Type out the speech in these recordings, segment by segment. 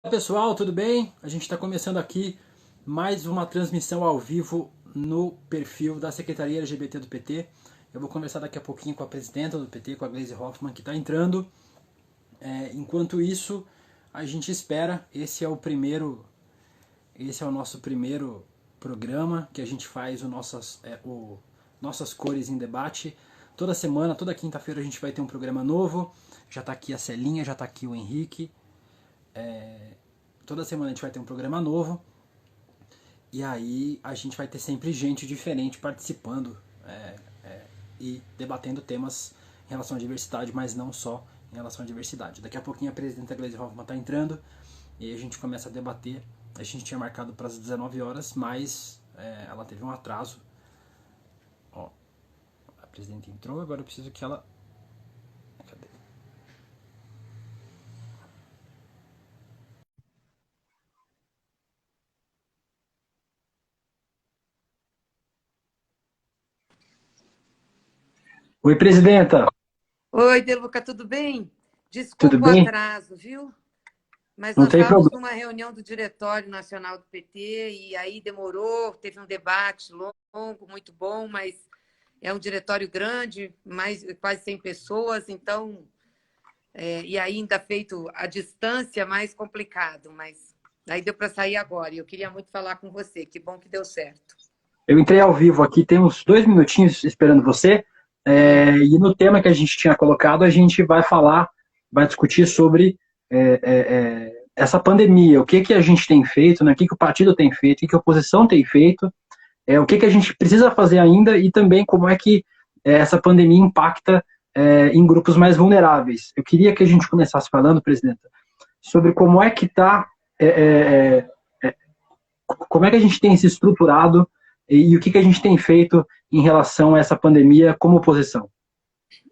Olá pessoal, tudo bem? A gente está começando aqui mais uma transmissão ao vivo no perfil da Secretaria LGBT do PT. Eu vou conversar daqui a pouquinho com a presidenta do PT, com a Gleisi Hoffmann, que está entrando. Enquanto isso, a gente espera. Esse é o nosso primeiro programa que a gente faz Nossas Cores em Debate. Toda semana, toda quinta-feira a gente vai ter um programa novo. Já está aqui a Celinha, já está aqui o Henrique. Toda semana a gente vai ter um programa novo. E aí a gente vai ter sempre gente diferente participando e debatendo temas em relação à diversidade, mas não só em relação à diversidade. Daqui a pouquinho a presidenta Gleisi Hoffmann está entrando e aí a gente começa a debater. A gente tinha marcado para as 19 horas, mas ela teve um atraso. Ó, a presidenta entrou, agora eu preciso que ela... Cadê? Oi, presidenta. Oi, Deluca, tudo bem? Tudo Desculpa o bem? atraso, viu? Mas Não nós tem estávamos problema. numa reunião do Diretório Nacional do PT e aí demorou, teve um debate longo, muito bom, mas é um diretório grande, mais quase 100 pessoas, então, e ainda feito à distância, mais complicado, mas aí deu para sair agora e eu queria muito falar com você, que bom que deu certo. Eu entrei ao vivo aqui, tem uns 2 minutinhos esperando você. E no tema que a gente tinha colocado, a gente vai falar, vai discutir sobre essa pandemia, o que que a gente tem feito, né, o que que o partido tem feito, o que que a oposição tem feito, o que que a gente precisa fazer ainda e também como é que essa pandemia impacta em grupos mais vulneráveis. Eu queria que a gente começasse falando, presidenta, sobre como é que está como é que a gente tem se estruturado e o que, que a gente tem feito em relação a essa pandemia como oposição?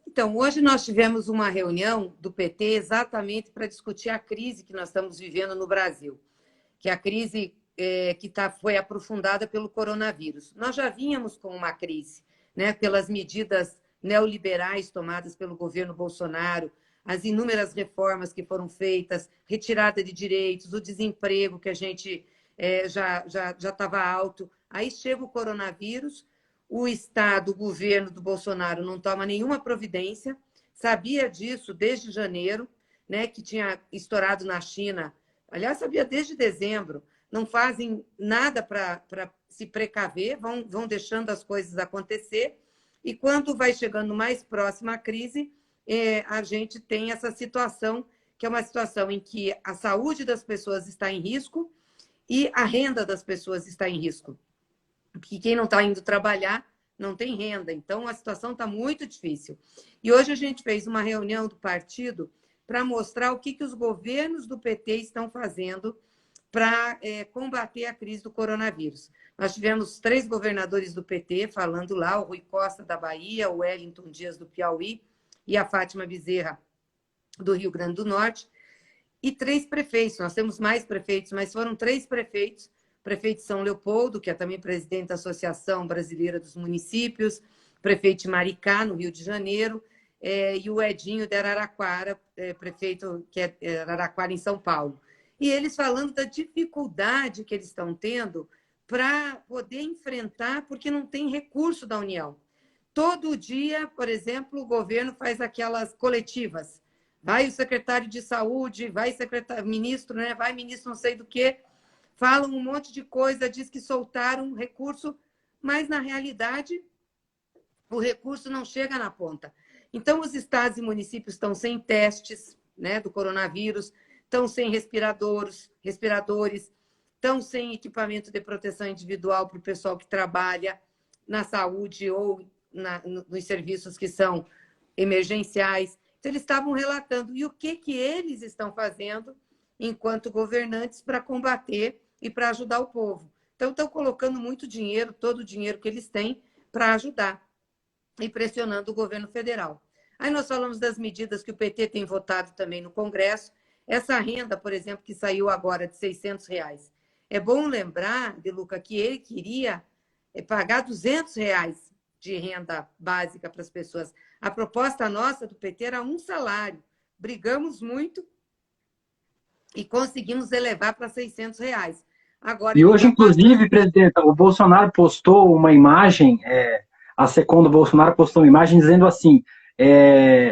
Então, hoje nós tivemos uma reunião do PT exatamente para discutir a crise que nós estamos vivendo no Brasil, que é a crise foi aprofundada pelo coronavírus. Nós já vínhamos com uma crise, né, pelas medidas neoliberais tomadas pelo governo Bolsonaro, as inúmeras reformas que foram feitas, retirada de direitos, o desemprego que a gente já estava alto. Aí chega o coronavírus, o Estado, o governo do Bolsonaro não toma nenhuma providência, sabia disso desde janeiro, né, que tinha estourado na China. Aliás, sabia desde dezembro. Não fazem nada para se precaver, vão deixando as coisas acontecer. E quando vai chegando mais próxima à crise, a gente tem essa situação, que é uma situação em que a saúde das pessoas está em risco e a renda das pessoas está em risco. Porque quem não está indo trabalhar não tem renda. Então, a situação está muito difícil. E hoje a gente fez uma reunião do partido para mostrar o que os governos do PT estão fazendo para combater a crise do coronavírus. Nós tivemos 3 governadores do PT falando lá, o Rui Costa da Bahia, o Wellington Dias do Piauí e a Fátima Bezerra do Rio Grande do Norte, e 3 prefeitos. Nós temos mais prefeitos, mas foram 3 prefeitos. Prefeito de São Leopoldo, que é também presidente da Associação Brasileira dos Municípios, prefeito de Maricá, no Rio de Janeiro, e o Edinho de Araraquara, prefeito que é Araraquara, em São Paulo. E eles falando da dificuldade que eles estão tendo para poder enfrentar, porque não tem recurso da União. Todo dia, por exemplo, o governo faz aquelas coletivas. Vai o secretário de saúde, vai secretário, ministro, né? Vai ministro não sei do que, falam um monte de coisa, diz que soltaram recurso, mas na realidade o recurso não chega na ponta. Então, os estados e municípios estão sem testes, né, do coronavírus, estão sem respiradores, estão sem equipamento de proteção individual para o pessoal que trabalha na saúde ou nos serviços que são emergenciais. Então, eles estavam relatando. E o que eles estão fazendo enquanto governantes para combater e para ajudar o povo? Então, estão colocando muito dinheiro, todo o dinheiro que eles têm, para ajudar e pressionando o governo federal. Aí nós falamos das medidas que o PT tem votado também no Congresso. Essa renda, por exemplo, que saiu agora de R$ 600. É bom lembrar, De Luca, que ele queria pagar R$ 200 de renda básica para as pessoas. A proposta nossa do PT era um salário. Brigamos muito e conseguimos elevar para R$ 600. Agora, E ele hoje, está inclusive, pagando. presidenta, o Bolsonaro postou uma imagem, a SECOM do Bolsonaro postou uma imagem dizendo assim,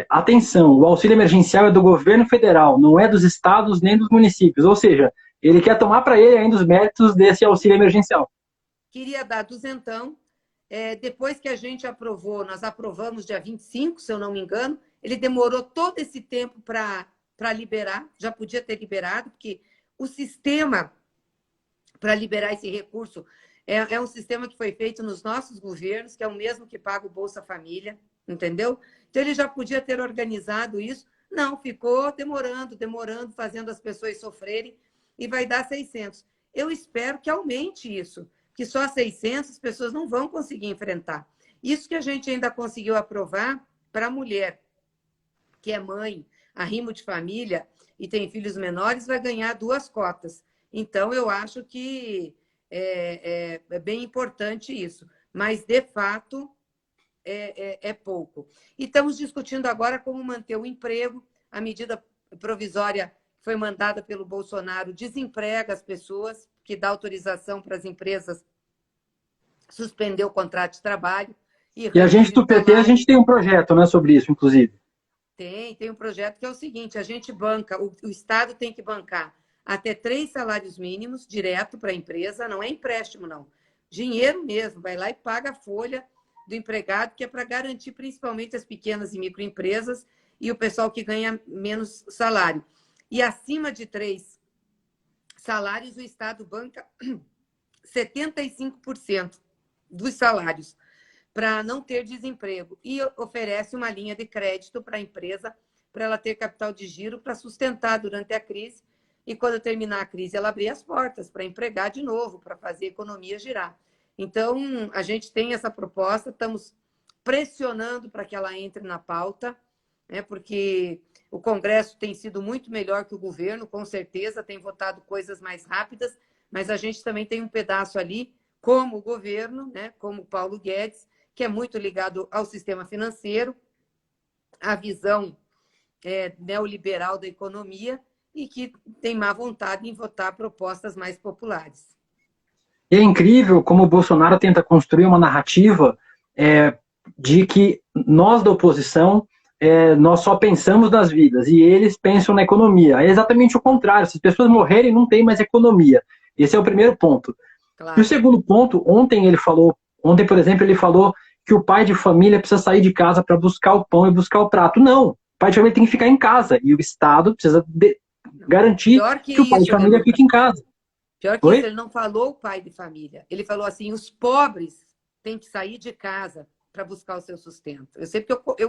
atenção, o auxílio emergencial é do governo federal, não é dos estados nem dos municípios. Ou seja, ele quer tomar para ele ainda os méritos desse auxílio emergencial. Queria dar duzentão. Depois que a gente aprovou, nós aprovamos dia 25, se eu não me engano, ele demorou todo esse tempo para liberar, já podia ter liberado, porque o sistema para liberar esse recurso é um sistema que foi feito nos nossos governos, que é o mesmo que paga o Bolsa Família, entendeu? Então, ele já podia ter organizado isso. Não, ficou demorando, fazendo as pessoas sofrerem, e vai dar 600. Eu espero que aumente isso, que só 600 as pessoas não vão conseguir enfrentar. Isso que a gente ainda conseguiu aprovar para a mulher, que é mãe, arrimo de família e tem filhos menores, vai ganhar 2 cotas. Então, eu acho que é bem importante isso. Mas, de fato, é pouco. E estamos discutindo agora como manter o emprego. A medida provisória foi mandada pelo Bolsonaro, desemprega as pessoas, que dá autorização para as empresas suspender o contrato de trabalho. E a gente do PT, a salário. gente tem um projeto, né, sobre isso, inclusive. Tem um projeto que é o seguinte, a gente banca, o Estado tem que bancar até 3 salários mínimos direto para a empresa, não é empréstimo, não. Dinheiro mesmo, vai lá e paga a folha do empregado, que é para garantir principalmente as pequenas e microempresas e o pessoal que ganha menos salário. E acima de 3 salários, o Estado banca 75% dos salários, para não ter desemprego. E oferece uma linha de crédito para a empresa, para ela ter capital de giro para sustentar durante a crise. E quando terminar a crise, ela abrir as portas para empregar de novo, para fazer a economia girar. Então, a gente tem essa proposta, estamos pressionando para que ela entre na pauta, né, porque o Congresso tem sido muito melhor que o governo, com certeza, tem votado coisas mais rápidas, mas a gente também tem um pedaço ali, como o governo, né, como o Paulo Guedes, que é muito ligado ao sistema financeiro, à visão neoliberal da economia e que tem má vontade em votar propostas mais populares. E é incrível como o Bolsonaro tenta construir uma narrativa de que nós da oposição nós só pensamos nas vidas e eles pensam na economia. É exatamente o contrário. Se as pessoas morrerem, não tem mais economia. Esse é o primeiro ponto. Claro. E o segundo ponto, ontem, por exemplo, ele falou que o pai de família precisa sair de casa para buscar o pão e buscar o prato. Não, o pai de família tem que ficar em casa e o Estado precisa garantir que o pai de família fique em casa. Pior que isso, ele não falou o pai de família. Ele falou assim, os pobres têm que sair de casa para buscar o seu sustento. Eu sei porque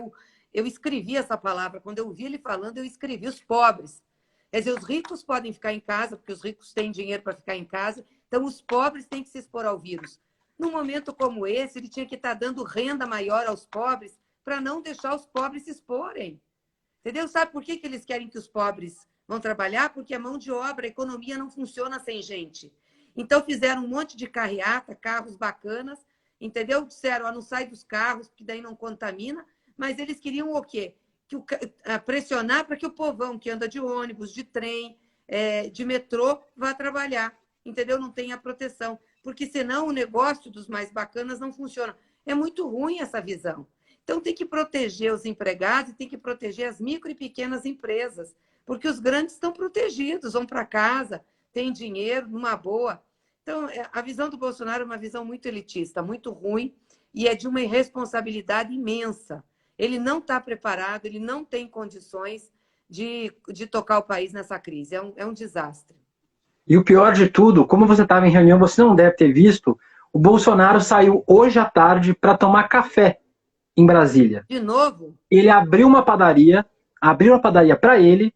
eu escrevi essa palavra. Quando eu vi ele falando, eu escrevi os pobres. Quer dizer, os ricos podem ficar em casa, porque os ricos têm dinheiro para ficar em casa. Então, os pobres têm que se expor ao vírus. Num momento como esse, ele tinha que estar dando renda maior aos pobres para não deixar os pobres se exporem. Entendeu? Sabe por que eles querem que os pobres vão trabalhar? Porque a mão de obra, a economia não funciona sem gente. Então, fizeram um monte de carreata, carros bacanas, entendeu? Disseram, não sai dos carros, porque daí não contamina. Mas eles queriam o quê? Pressionar para que o povão que anda de ônibus, de trem, de metrô, vá trabalhar. Entendeu? Não tenha proteção. Porque senão o negócio dos mais bacanas não funciona. É muito ruim essa visão. Então, tem que proteger os empregados e tem que proteger as micro e pequenas empresas, porque os grandes estão protegidos, vão para casa, têm dinheiro, numa boa. Então, a visão do Bolsonaro é uma visão muito elitista, muito ruim, e é de uma irresponsabilidade imensa. Ele não está preparado, ele não tem condições de tocar o país nessa crise. É um desastre. E o pior de tudo, como você estava em reunião, você não deve ter visto, o Bolsonaro saiu hoje à tarde para tomar café em Brasília. De novo? Ele abriu uma padaria para ele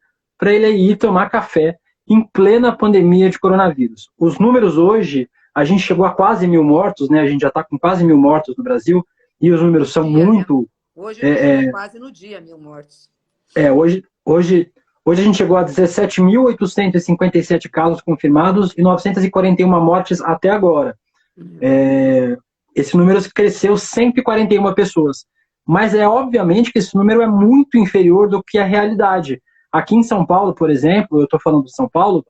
ir tomar café em plena pandemia de coronavírus. Os números hoje, a gente chegou a quase 1.000 mortos, né? A gente já está com quase 1.000 mortos no Brasil, e os números são muito... Hoje é quase no dia 1.000 mortos. Hoje a gente chegou a 17.857 casos confirmados e 941 mortes até agora. Esse número cresceu 141 pessoas. Mas obviamente que esse número é muito inferior do que a realidade. Aqui em São Paulo, por exemplo, eu estou falando de São Paulo,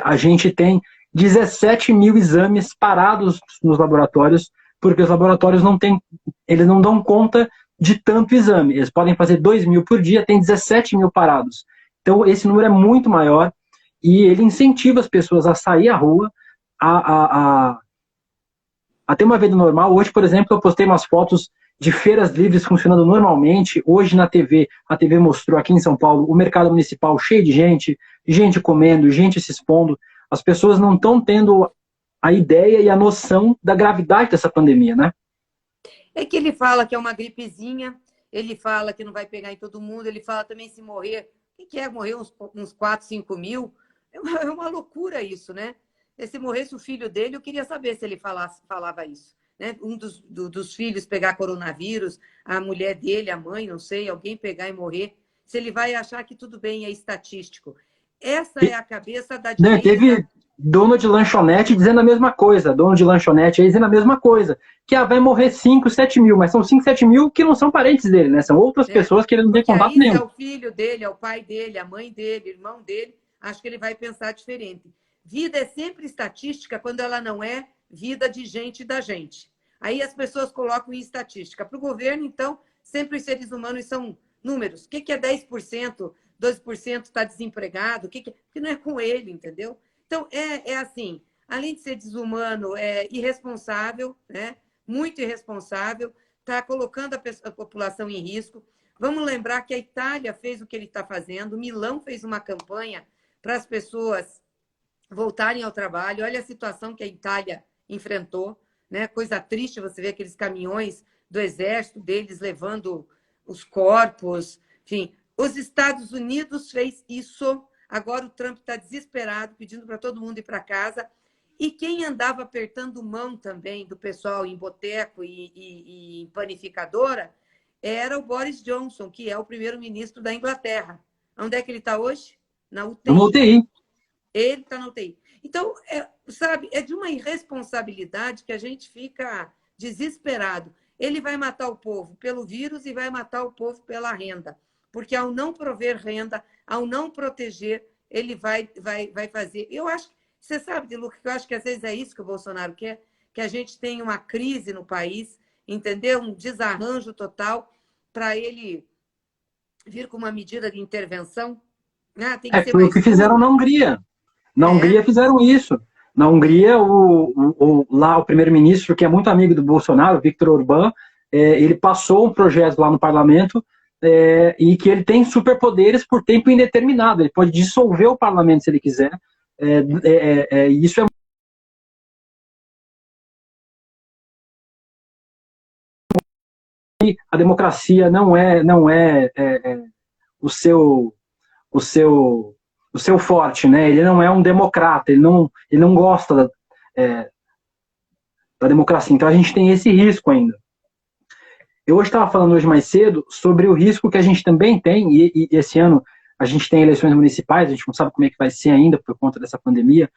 a gente tem 17 mil exames parados nos laboratórios, porque os laboratórios eles não dão conta de tanto exame. Eles podem fazer 2 mil por dia, tem 17 mil parados. Então, esse número é muito maior e ele incentiva as pessoas a sair à rua, a ter uma vida normal. Hoje, por exemplo, eu postei umas fotos de feiras livres funcionando normalmente. Hoje na TV, a TV mostrou aqui em São Paulo o mercado municipal cheio de gente comendo, gente se expondo. As pessoas não estão tendo a ideia e a noção da gravidade dessa pandemia, né? É que ele fala que é uma gripezinha, ele fala que não vai pegar em todo mundo, ele fala também se morrer, o que é morrer uns 4, 5 mil? É uma loucura isso, né? Se morresse o filho dele, eu queria saber se ele falava isso. Né? Um dos filhos pegar coronavírus, a mulher dele, a mãe, não sei, alguém pegar e morrer, se ele vai achar que tudo bem, é estatístico. Essa é a cabeça da direita. Teve dono de lanchonete dizendo a mesma coisa, dono de lanchonete aí dizendo a mesma coisa, que vai morrer 5, 7 mil, mas são 5, 7 mil que não são parentes dele, né? São outras pessoas que ele não tem contato nenhum. Se é o filho dele, é o pai dele, a mãe dele, o irmão dele, acho que ele vai pensar diferente. Vida é sempre estatística quando ela não é vida de gente da gente. Aí as pessoas colocam em estatística. Para o governo, então, sempre os seres humanos são números. O que é 10%? 2% está desempregado? Porque não é com ele, entendeu? Então, é assim, além de ser desumano, é irresponsável, né? Muito irresponsável, está colocando a população em risco. Vamos lembrar que a Itália fez o que ele está fazendo, Milão fez uma campanha para as pessoas voltarem ao trabalho. Olha a situação que a Itália enfrentou, né? Coisa triste você ver aqueles caminhões do exército deles levando os corpos. Enfim, os Estados Unidos fez isso. Agora o Trump está desesperado, pedindo para todo mundo ir para casa. E quem andava apertando mão também do pessoal em boteco e em panificadora era o Boris Johnson, que é o primeiro-ministro da Inglaterra. Onde é que ele está hoje? Na UTI. Na UTI. Ele está na UTI. Então, sabe, é de uma irresponsabilidade que a gente fica desesperado. Ele vai matar o povo pelo vírus e vai matar o povo pela renda. Porque ao não prover renda, ao não proteger, ele vai fazer. Eu acho, você sabe, De Luca, que eu acho que às vezes é isso que o Bolsonaro quer, que a gente tenha uma crise no país, entendeu? Um desarranjo total para ele vir com uma medida de intervenção. Tem que ser foi mais o que fizeram na Hungria. Na Hungria fizeram isso. Na Hungria, lá o primeiro-ministro, que é muito amigo do Bolsonaro, Viktor Orbán, ele passou um projeto lá no parlamento e que ele tem superpoderes por tempo indeterminado. Ele pode dissolver o parlamento se ele quiser. Isso é a democracia não é o seu forte, né? Ele não é um democrata, ele não gosta da democracia. Então a gente tem esse risco ainda. Eu hoje estava falando hoje mais cedo sobre o risco que a gente também tem, e esse ano a gente tem eleições municipais, a gente não sabe como é que vai ser ainda por conta dessa pandemia,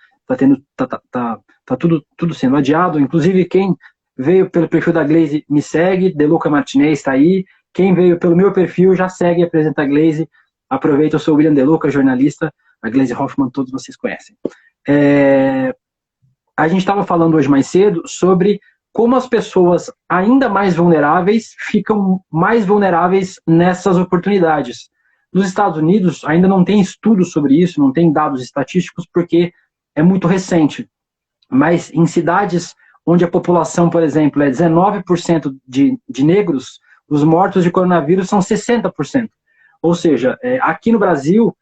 tá tudo sendo adiado. Inclusive quem veio pelo perfil da Glaze me segue, De Luca Martinez está aí. Quem veio pelo meu perfil já segue e apresenta a Glaze. Aproveita, eu sou o William De Luca, jornalista, a Glaze Hoffman todos vocês conhecem. A gente estava falando hoje mais cedo sobre como as pessoas ainda mais vulneráveis ficam mais vulneráveis nessas oportunidades. Nos Estados Unidos ainda não tem estudos sobre isso, não tem dados estatísticos porque é muito recente. Mas em cidades onde a população, por exemplo, é 19% de negros, os mortos de coronavírus são 60%. Ou seja, aqui no Brasil,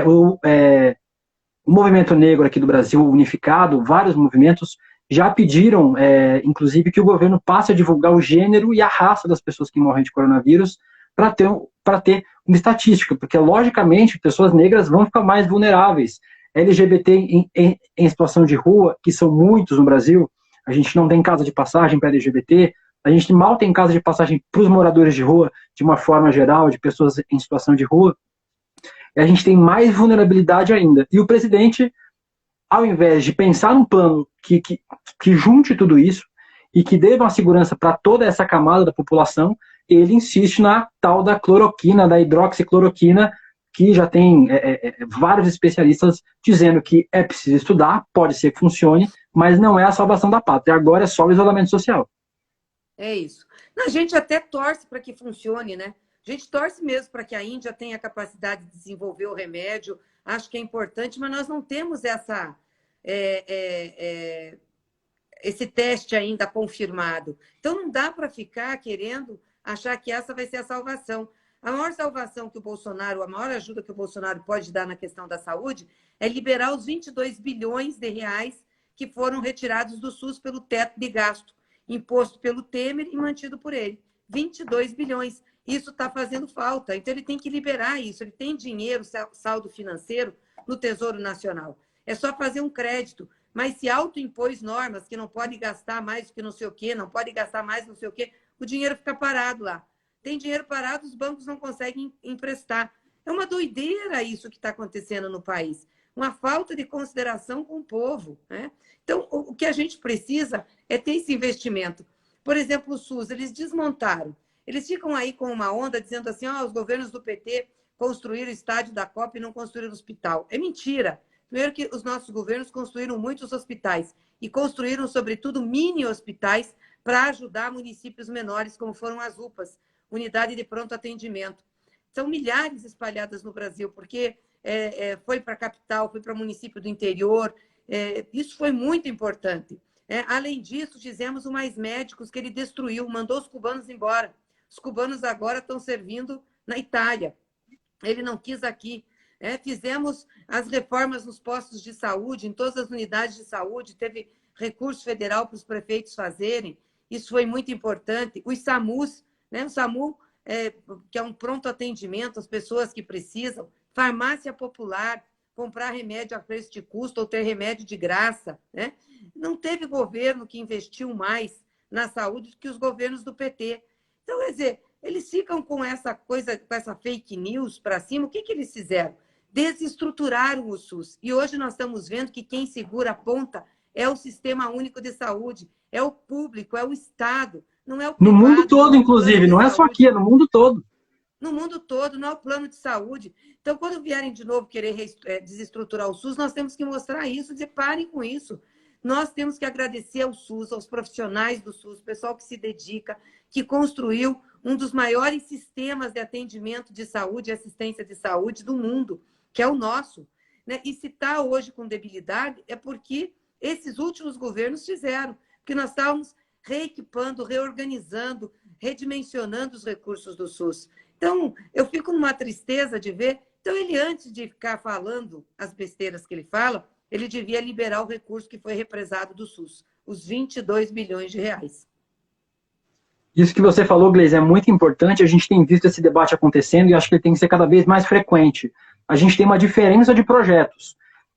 o movimento negro aqui do Brasil unificado, vários movimentos, já pediram, inclusive, que o governo passe a divulgar o gênero e a raça das pessoas que morrem de coronavírus para ter uma estatística, porque, logicamente, pessoas negras vão ficar mais vulneráveis. LGBT em situação de rua, que são muitos no Brasil, a gente não tem casa de passagem para LGBT, a gente mal tem casa de passagem para os moradores de rua, de uma forma geral, de pessoas em situação de rua, e a gente tem mais vulnerabilidade ainda. E o presidente, ao invés de pensar num plano que junte tudo isso e que dê uma segurança para toda essa camada da população, ele insiste na tal da cloroquina, da hidroxicloroquina, que já tem vários especialistas dizendo que é preciso estudar, pode ser que funcione, mas não é a salvação da pátria. Agora é só o isolamento social. É isso. A gente até torce para que funcione, né? A gente torce mesmo para que a Índia tenha a capacidade de desenvolver o remédio. Acho que é importante, mas nós não temos esse teste ainda confirmado. Então, não dá para ficar querendo achar que essa vai ser a salvação. A maior salvação que o Bolsonaro, a maior ajuda que o Bolsonaro pode dar na questão da saúde é liberar os 22 bilhões de reais que foram retirados do SUS pelo teto de gasto, imposto pelo Temer e mantido por ele. 22 bilhões. Isso está fazendo falta. Então, ele tem que liberar isso. Ele tem dinheiro, saldo financeiro, no Tesouro Nacional. É só fazer um crédito. Mas se autoimpôs normas que não pode gastar mais do que não sei o quê, não pode gastar mais não sei o quê, o dinheiro fica parado lá. Tem dinheiro parado, os bancos não conseguem emprestar. É uma doideira isso que está acontecendo no país. Uma falta de consideração com o povo, né? Então, o que a gente precisa é ter esse investimento. Por exemplo, o SUS, eles desmontaram. Eles ficam aí com uma onda dizendo assim, os governos do PT construíram o estádio da Copa e não construíram o hospital. É mentira. Primeiro que os nossos governos construíram muitos hospitais e construíram, sobretudo, mini hospitais para ajudar municípios menores, como foram as UPAs, Unidade de Pronto Atendimento. São milhares espalhadas no Brasil, porque foi para a capital, foi para o município do interior. Isso foi muito importante. Além disso, fizemos o Mais Médicos, que ele destruiu, mandou os cubanos embora. Os cubanos agora estão servindo na Itália. Ele não quis aqui. Fizemos as reformas nos postos de saúde, em todas as unidades de saúde, teve recurso federal para os prefeitos fazerem, isso foi muito importante. Os SAMUs, né? O SAMU, que é um pronto atendimento às pessoas que precisam, farmácia popular, comprar remédio a preço de custo ou ter remédio de graça, né? Não teve governo que investiu mais na saúde do que os governos do PT. Então, quer dizer, eles ficam com essa coisa, com essa fake news para cima. O que eles fizeram? Desestruturaram o SUS. E hoje nós estamos vendo que quem segura a ponta é o Sistema Único de Saúde, é o público, é o Estado, não é o privado. No mundo todo, inclusive, não é só aqui, é no mundo todo. No mundo todo, não é o plano de saúde. Então, quando vierem de novo querer desestruturar o SUS, nós temos que mostrar isso, dizer, parem com isso. Nós temos que agradecer ao SUS, aos profissionais do SUS, o pessoal que se dedica, que construiu um dos maiores sistemas de atendimento de saúde e assistência de saúde do mundo, que é o nosso. Né? E se está hoje com debilidade, é porque esses últimos governos fizeram, porque nós estávamos reequipando, reorganizando, redimensionando os recursos do SUS. Então, eu fico numa tristeza de ver. Então, ele, antes de ficar falando as besteiras que ele fala, ele devia liberar o recurso que foi represado do SUS, os 22 bilhões de reais. Isso que você falou, Gleisi, é muito importante. A gente tem visto esse debate acontecendo e acho que ele tem que ser cada vez mais frequente. A gente tem uma diferença de projetos.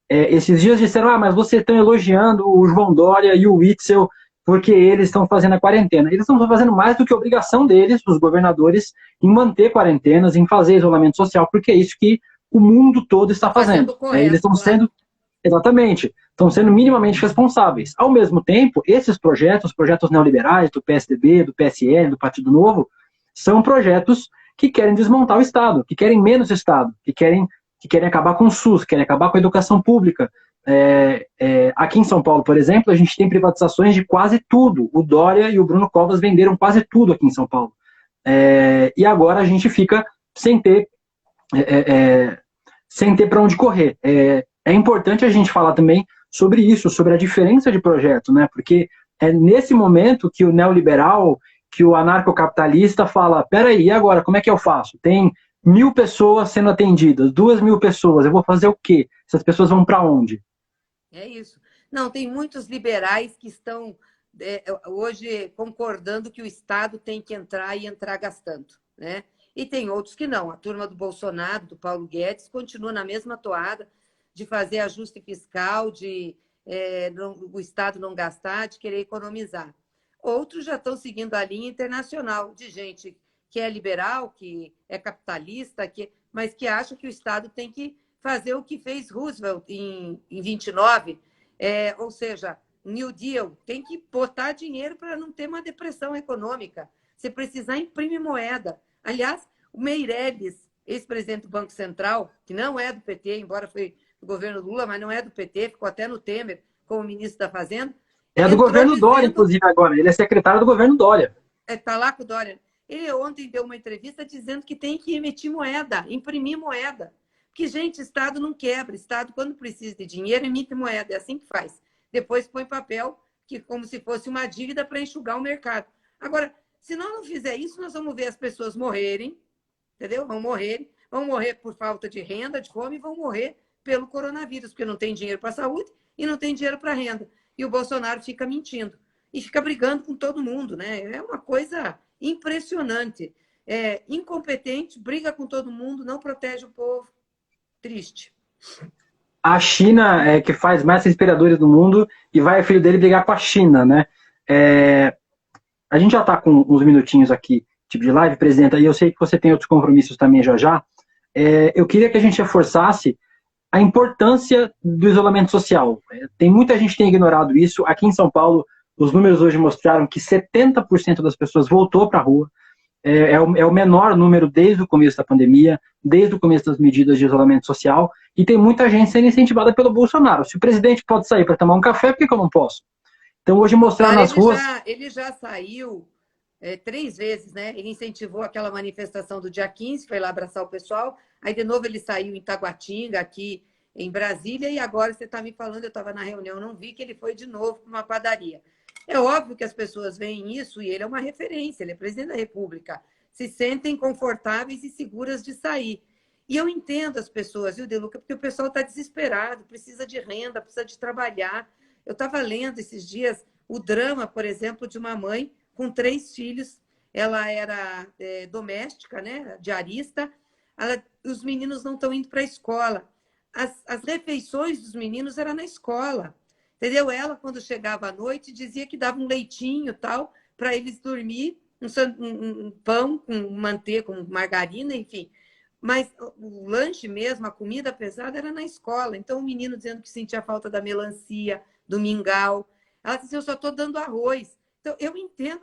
Esses dias disseram, mas vocês estão elogiando o João Dória e o Witzel porque eles estão fazendo a quarentena. Eles estão fazendo mais do que a obrigação deles, dos governadores, em manter quarentenas, em fazer isolamento social, porque é isso que o mundo todo está fazendo. Correto, eles estão sendo, exatamente, estão sendo minimamente responsáveis. Ao mesmo tempo, esses projetos, os projetos neoliberais, do PSDB, do PSL, do Partido Novo, são projetos que querem desmontar o Estado, que querem menos Estado, que querem acabar com o SUS, querem acabar com a educação pública. Aqui em São Paulo, por exemplo, a gente tem privatizações de quase tudo. O Dória e o Bruno Covas venderam quase tudo aqui em São Paulo. E agora a gente fica sem ter para onde correr. É importante a gente falar também sobre isso, sobre a diferença de projeto, né? Porque é nesse momento que o neoliberal, que o anarcocapitalista fala, peraí, e agora, como é que eu faço? Tem 1.000 pessoas sendo atendidas, 2.000 pessoas, eu vou fazer o quê? Essas pessoas vão para onde? É isso. Não, tem muitos liberais que estão hoje concordando que o Estado tem que entrar e entrar gastando, né? E tem outros que não. A turma do Bolsonaro, do Paulo Guedes, continua na mesma toada de fazer ajuste fiscal, de o Estado não gastar, de querer economizar. Outros já estão seguindo a linha internacional de gente que é liberal, que é capitalista, mas que acha que o Estado tem que fazer o que fez Roosevelt em 29, ou seja, New Deal, tem que botar dinheiro para não ter uma depressão econômica. Se precisar, imprime moeda. Aliás, o Meirelles, ex-presidente do Banco Central, que não é do PT, embora foi do governo Lula, mas não é do PT, ficou até no Temer como ministro da Fazenda, É do entrou governo Dória, dizendo, inclusive, agora. Ele é secretário do governo Dória. está lá com o Dória, ele ontem deu uma entrevista dizendo que tem que emitir moeda, imprimir moeda. Porque, gente, Estado não quebra. Estado, quando precisa de dinheiro, emite moeda. É assim que faz. Depois põe papel, que como se fosse uma dívida para enxugar o mercado. Agora, se nós não fizer isso, nós vamos ver as pessoas morrerem, entendeu? Vão morrer por falta de renda, de fome, e vão morrer pelo coronavírus, porque não tem dinheiro para a saúde e não tem dinheiro para a renda. E o Bolsonaro fica mentindo. E fica brigando com todo mundo, né? É uma coisa impressionante. É incompetente, briga com todo mundo, não protege o povo. Triste. A China é que faz mais respiradores do mundo e vai o filho dele brigar com a China, né? A gente já está com uns minutinhos aqui, tipo de live, presidenta, e eu sei que você tem outros compromissos também já já. Eu queria que a gente reforçasse a importância do isolamento social. Tem muita gente que tem ignorado isso. Aqui em São Paulo, os números hoje mostraram que 70% das pessoas voltou para a rua. É o menor número desde o começo da pandemia, desde o começo das medidas de isolamento social, e tem muita gente sendo incentivada pelo Bolsonaro. Se o presidente pode sair para tomar um café, por que eu não posso? Então, hoje mostrar nas ruas... Ele já saiu 3 vezes, né? Ele incentivou aquela manifestação do dia 15, foi lá abraçar o pessoal, aí de novo ele saiu em Taguatinga, aqui em Brasília, e agora você está me falando, eu estava na reunião, não vi que ele foi de novo para uma padaria. É óbvio que as pessoas veem isso e ele é uma referência, ele é presidente da República, se sentem confortáveis e seguras de sair. E eu entendo as pessoas, viu, De Luca, porque o pessoal está desesperado, precisa de renda, precisa de trabalhar. Eu estava lendo esses dias o drama, por exemplo, de uma mãe com 3 filhos, ela era doméstica, né, diarista, os meninos não estão indo para a escola. As refeições dos meninos eram na escola. Entendeu? Ela, quando chegava à noite, dizia que dava um leitinho tal para eles dormir, um pão com manteiga, com margarina, enfim. Mas o lanche mesmo, a comida pesada, era na escola. Então, o menino dizendo que sentia falta da melancia, do mingau. Ela disse, eu só estou dando arroz. Então, eu entendo,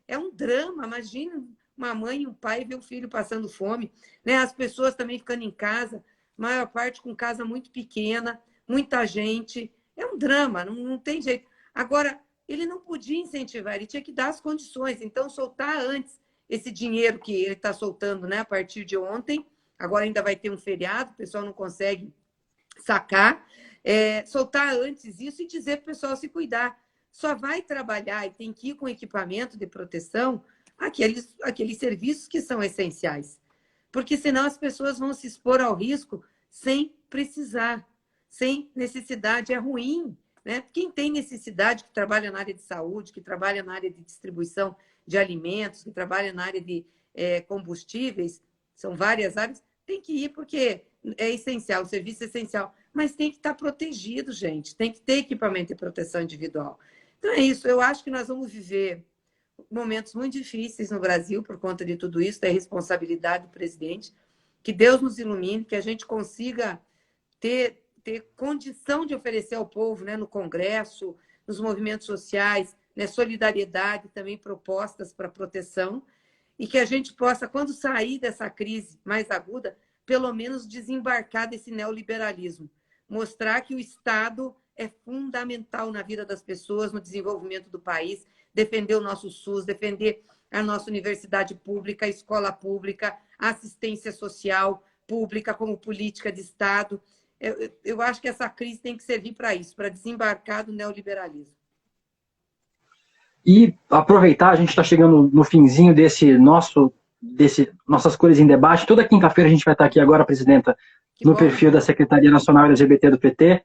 é um drama. Imagina uma mãe e um pai ver o filho passando fome. Né? As pessoas também ficando em casa, maior parte com casa muito pequena, muita gente... É um drama, não tem jeito. Agora, ele não podia incentivar, ele tinha que dar as condições. Então, soltar antes esse dinheiro que ele está soltando, né, a partir de ontem, agora ainda vai ter um feriado, o pessoal não consegue sacar, soltar antes isso e dizer para o pessoal se cuidar. Só vai trabalhar e tem que ir com equipamento de proteção aqueles serviços que são essenciais. Porque senão as pessoas vão se expor ao risco sem precisar. Sem necessidade, é ruim. Né? Quem tem necessidade, que trabalha na área de saúde, que trabalha na área de distribuição de alimentos, que trabalha na área de combustíveis, são várias áreas, tem que ir porque é essencial, o serviço é essencial. Mas tem que estar protegido, gente. Tem que ter equipamento de proteção individual. Então é isso. Eu acho que nós vamos viver momentos muito difíceis no Brasil por conta de tudo isso, da responsabilidade do presidente. Que Deus nos ilumine, que a gente consiga ter condição de oferecer ao povo, né, no Congresso, nos movimentos sociais, né, solidariedade, também propostas para proteção, e que a gente possa, quando sair dessa crise mais aguda, pelo menos desembarcar desse neoliberalismo, mostrar que o Estado é fundamental na vida das pessoas, no desenvolvimento do país, defender o nosso SUS, defender a nossa universidade pública, a escola pública, a assistência social pública como política de Estado. Eu acho que essa crise tem que servir para isso, para desembarcar do neoliberalismo. E aproveitar, a gente está chegando no finzinho desse Nossas Cores em Debate. Toda quinta-feira a gente vai estar aqui agora, presidenta, no perfil da Secretaria Nacional LGBT do PT.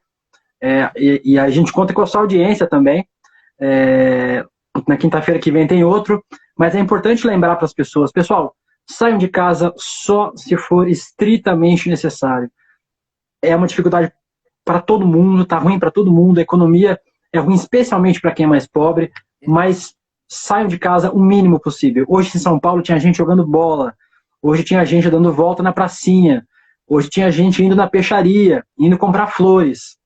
E a gente conta com a sua audiência também. Na quinta-feira que vem tem outro. Mas é importante lembrar para as pessoas, pessoal, saiam de casa só se for estritamente necessário. É uma dificuldade para todo mundo, está ruim para todo mundo, a economia é ruim especialmente para quem é mais pobre, mas saiam de casa o mínimo possível. Hoje em São Paulo tinha gente jogando bola, hoje tinha gente dando volta na pracinha, hoje tinha gente indo na peixaria, indo comprar flores.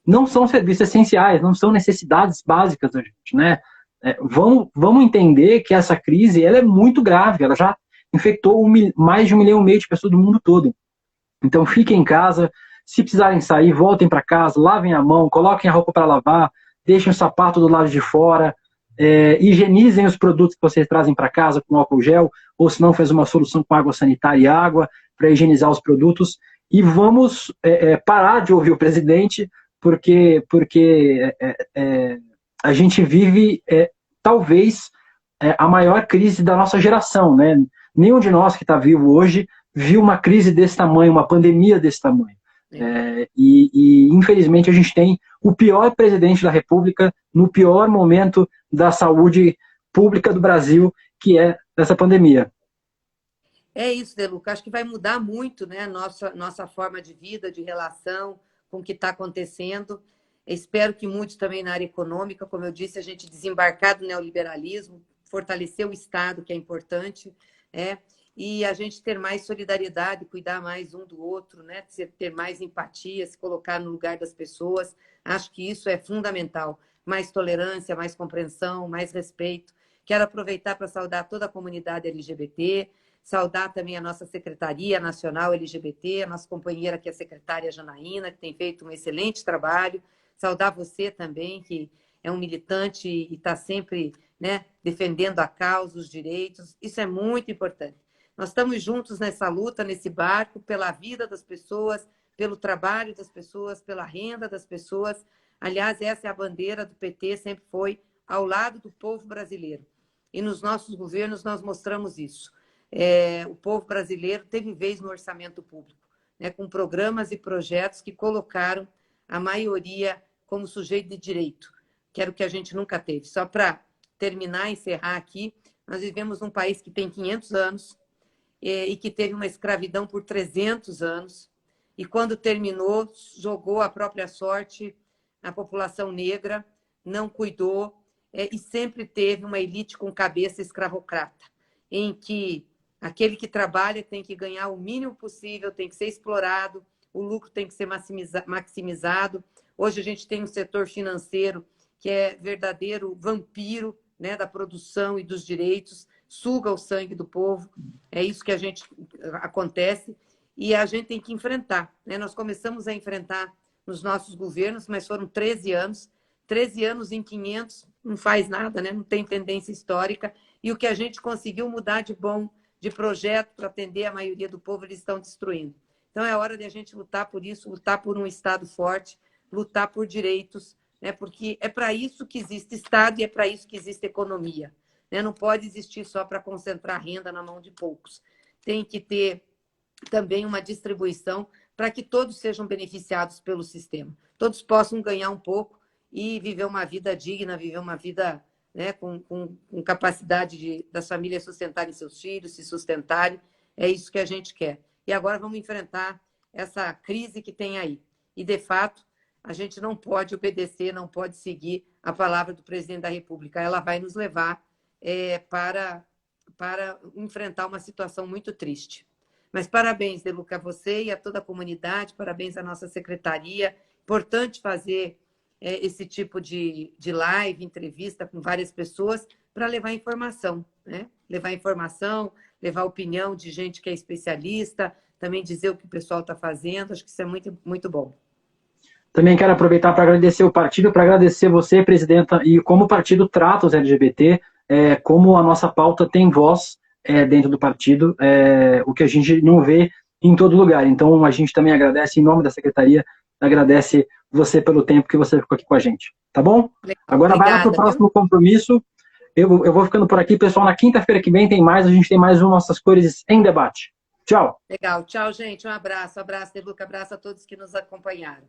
Não são serviços essenciais, não são necessidades básicas da gente, né? Vamos entender que essa crise ela é muito grave, ela já infectou mais de 1,5 milhão de pessoas do mundo todo. Então fiquem em casa, se precisarem sair, voltem para casa, lavem a mão, coloquem a roupa para lavar, deixem o sapato do lado de fora, higienizem os produtos que vocês trazem para casa com álcool gel, ou se não, faz uma solução com água sanitária e água para higienizar os produtos. E vamos parar de ouvir o presidente, porque a gente vive, talvez, a maior crise da nossa geração, né? Nenhum de nós que está vivo hoje viu uma crise desse tamanho, uma pandemia desse tamanho. Infelizmente, a gente tem o pior presidente da República no pior momento da saúde pública do Brasil, que é essa pandemia. É isso, De Luca. Acho que vai mudar muito, né, nossa forma de vida, de relação com o que está acontecendo. Espero que mude também na área econômica, como eu disse, a gente desembarcar do neoliberalismo, fortalecer o Estado, que é importante, e a gente ter mais solidariedade, cuidar mais um do outro, né? Ter mais empatia, se colocar no lugar das pessoas. Acho que isso é fundamental. Mais tolerância, mais compreensão, mais respeito. Quero aproveitar para saudar toda a comunidade LGBT, saudar também a nossa Secretaria Nacional LGBT, a nossa companheira que é a secretária Janaína, que tem feito um excelente trabalho. Saudar você também, que é um militante e está sempre, né, defendendo a causa, os direitos. Isso é muito importante. Nós estamos juntos nessa luta, nesse barco, pela vida das pessoas, pelo trabalho das pessoas, pela renda das pessoas. Aliás, essa é a bandeira do PT, sempre foi ao lado do povo brasileiro. E nos nossos governos nós mostramos isso. O povo brasileiro teve vez no orçamento público, né, com programas e projetos que colocaram a maioria como sujeito de direito, que era o que a gente nunca teve. Só para terminar, encerrar aqui, nós vivemos num país que tem 500 anos, e que teve uma escravidão por 300 anos, e quando terminou, jogou a própria sorte à população negra, não cuidou, e sempre teve uma elite com cabeça escravocrata, em que aquele que trabalha tem que ganhar o mínimo possível, tem que ser explorado, o lucro tem que ser maximizado. Hoje a gente tem um setor financeiro que é verdadeiro vampiro, né, da produção e dos direitos, suga o sangue do povo. É isso que acontece e a gente tem que enfrentar, né? Nós começamos a enfrentar nos nossos governos, mas foram 13 anos. 13 anos em 500 não faz nada, né? Não tem tendência histórica. E o que a gente conseguiu mudar de bom, de projeto para atender a maioria do povo, eles estão destruindo. Então é hora de a gente lutar por isso, lutar por um Estado forte, lutar por direitos, né? Porque é para isso que existe Estado e é para isso que existe economia. Não pode existir só para concentrar renda na mão de poucos. Tem que ter também uma distribuição para que todos sejam beneficiados pelo sistema. Todos possam ganhar um pouco e viver uma vida digna, viver uma vida, né, com capacidade das famílias sustentarem seus filhos, se sustentarem. É isso que a gente quer. E agora vamos enfrentar essa crise que tem aí. E, de fato, a gente não pode obedecer, não pode seguir a palavra do presidente da República. Ela vai nos levar para enfrentar uma situação muito triste. Mas parabéns, De Luca, a você e a toda a comunidade, parabéns à nossa secretaria. Importante fazer esse tipo de live, entrevista com várias pessoas para levar informação, né? Levar informação, levar opinião de gente que é especialista, também dizer o que o pessoal está fazendo. Acho que isso é muito, muito bom. Também quero aproveitar para agradecer o partido, para agradecer você, presidenta, e como o partido trata os LGBT, como a nossa pauta tem voz dentro do partido, o que a gente não vê em todo lugar. Então, a gente também agradece, em nome da secretaria, agradece você pelo tempo que você ficou aqui com a gente. Tá bom? Agora obrigada, vai para o próximo compromisso. Eu vou ficando por aqui, pessoal. Na quinta-feira que vem a gente tem mais um Nossas Cores em Debate. Tchau. Legal. Tchau, gente. Um abraço. Um abraço, De Luca. Abraço a todos que nos acompanharam.